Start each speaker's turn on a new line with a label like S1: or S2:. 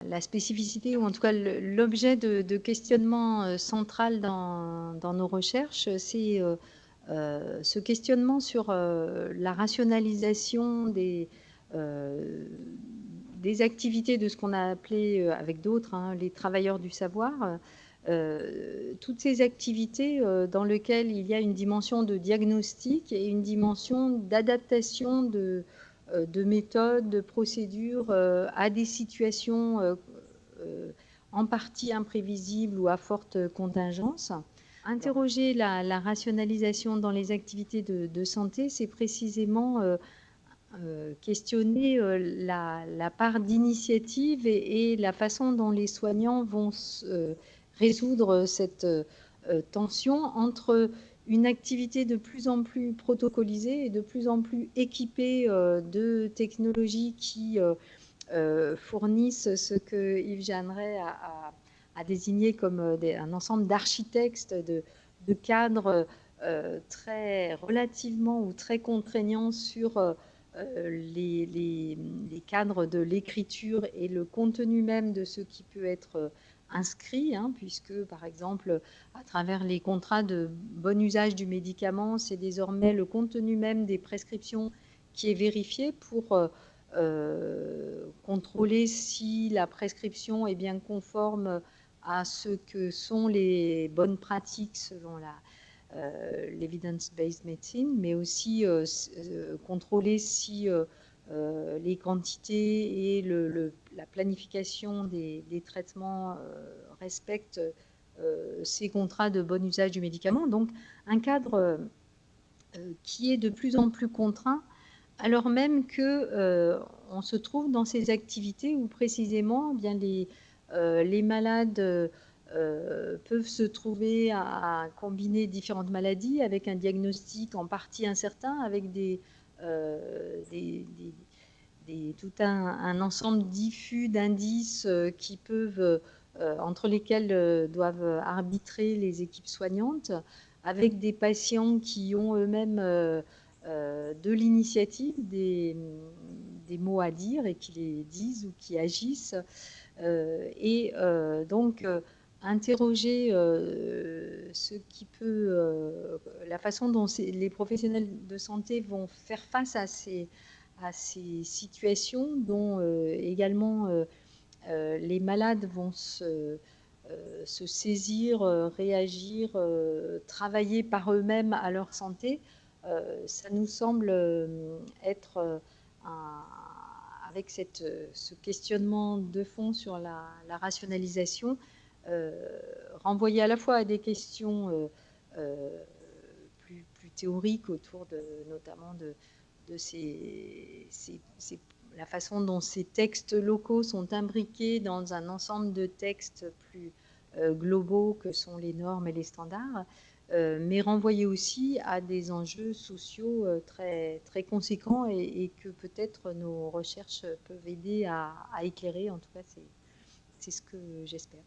S1: la spécificité ou en tout cas l'objet de questionnement central dans nos recherches, c'est ce questionnement sur la rationalisation des activités de ce qu'on a appelé avec d'autres les travailleurs du savoir. Toutes ces activités dans lesquelles il y a une dimension de diagnostic et une dimension d'adaptation de méthodes, de procédures à des situations en partie imprévisibles ou à forte contingence. Interroger la rationalisation dans les activités de santé, c'est précisément questionner la part d'initiative et la façon dont les soignants vont résoudre cette tension entre une activité de plus en plus protocolisée et de plus en plus équipée de technologies qui fournissent ce que Yves Jeanneret a désigné comme un ensemble d'architectes, de cadres très relativement ou très contraignants sur les cadres de l'écriture et le contenu même de ce qui peut être inscrit, puisque par exemple à travers les contrats de bon usage du médicament, c'est désormais le contenu même des prescriptions qui est vérifié pour contrôler si la prescription est bien conforme à ce que sont les bonnes pratiques selon l'evidence-based medicine, mais aussi contrôler si les quantités et la planification des traitements respectent ces contrats de bon usage du médicament. Donc un cadre qui est de plus en plus contraint, alors même qu'on se trouve dans ces activités où précisément bien les malades peuvent se trouver à combiner différentes maladies avec un diagnostic en partie incertain, avec tout un ensemble diffus d'indices qui peuvent, entre lesquels doivent arbitrer les équipes soignantes, avec des patients qui ont eux-mêmes de l'initiative, des mots à dire et qui les disent ou qui agissent. Donc, interroger ce qui peut, la façon dont les professionnels de santé vont faire face à ces situations, dont également les malades vont se saisir, réagir, travailler par eux-mêmes à leur santé, ça nous semble être avec ce questionnement de fond sur la rationalisation, renvoyer à la fois à des questions plus théoriques autour notamment de la façon dont ces textes locaux sont imbriqués dans un ensemble de textes plus globaux que sont les normes et les standards, mais renvoyer aussi à des enjeux sociaux très, très conséquents et que peut-être nos recherches peuvent aider à éclairer. En tout cas, c'est ce que j'espère.